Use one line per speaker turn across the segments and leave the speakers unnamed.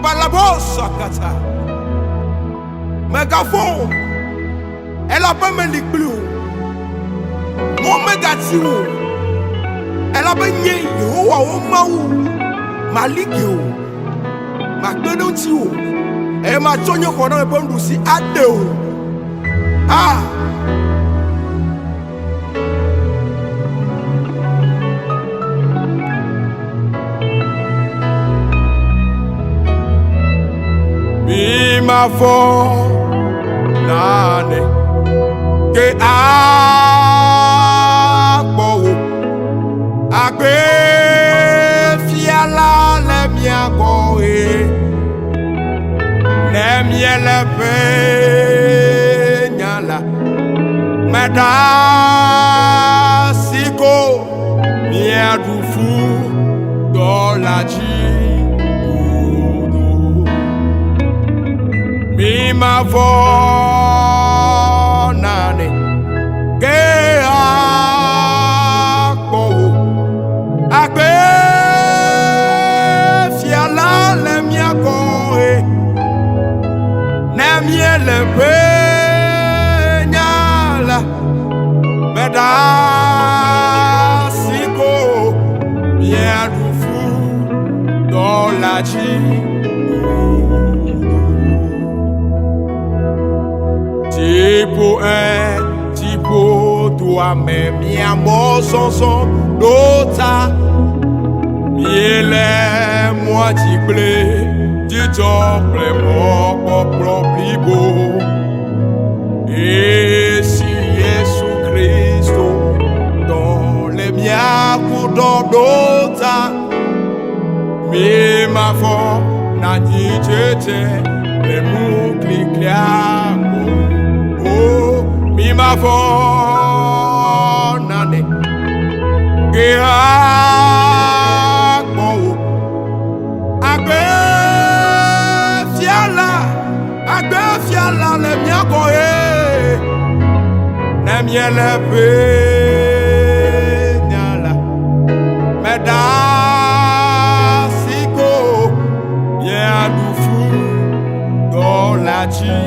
Kabalabosa kata. Megaphone. Elle a pas mis plus. Mon mégatio. Elle a pas nié. Oh maou. Maligio. Macdonald's. Et ma tonyo qu'on a bon aussi adeo. Ah. Mi ma fo nane ke a po agbe fiala le mia go e le mia le pe nyala meda siko mia du fu do la ji mi ma vo nane ke a po agbe fiala le mia go e ne mie le pe nyala meda siko mia du fu do la ji tipo tua me mia mo son dota miele moi ti ple di tople mo proplibo e si Yesu Cristo dans le mia kudo dota mi ma fo na ni tete le mu clicliamo mi ma fo nane ke a po agbe fiala le mia go e na miele pe nyala meda siko ya du fu do la chi.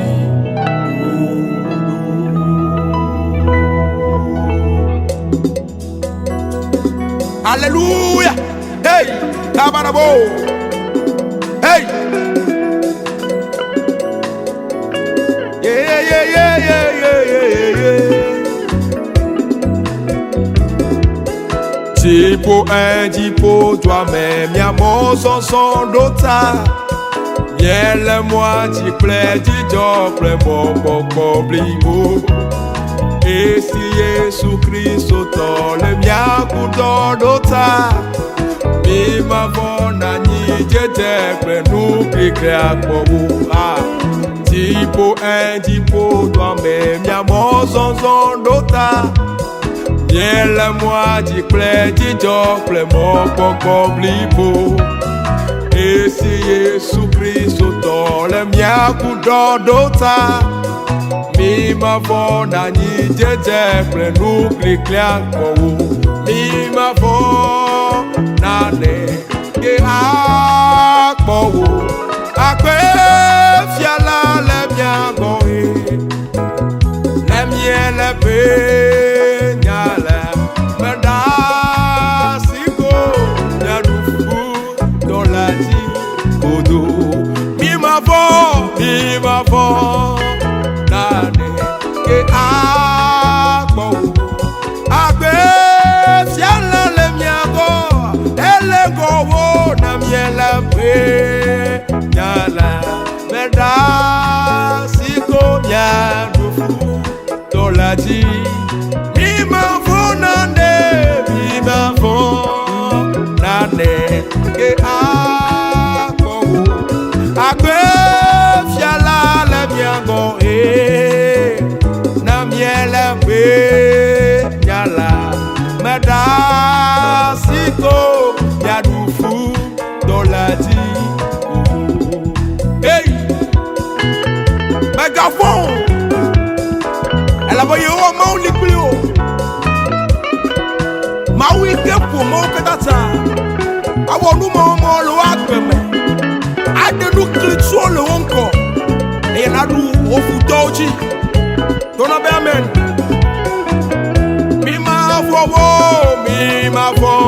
Hallelujah. Hey, Tabarabo. Hey. Yeah. Tipo tipo toi-même, y'a mon son d'ota. Miel moi t'y plaît, t'y t'offre mon blibo. Et si Yesu Cristo tole mia kudodota mi ma bona ni jete prenu kikra pobu ah tipo toi même mia mo son dota miel moi ti plaît ti t'offre mon blibo. Et si Yesu Cristo tole mia kudodota mi ma bona ni jete prenu kliklia ko mi ma bona ne ke a po akwe fiala le mia go e le miele pe nyala meda siko ya du fu do la ti kodo mi ma fo ke a po agbe fiala le mia go ele go wo na miele pe nyala meda siko ya du fu do la ti mi ma fo nane ke a po agbe fiala le mia go miele pe nyala meda siko ya du fu do la di hey megaphone elle a voyé au ma li plus ma wi ke pour mo que tata awonu mo lo agbeme adenu ma fo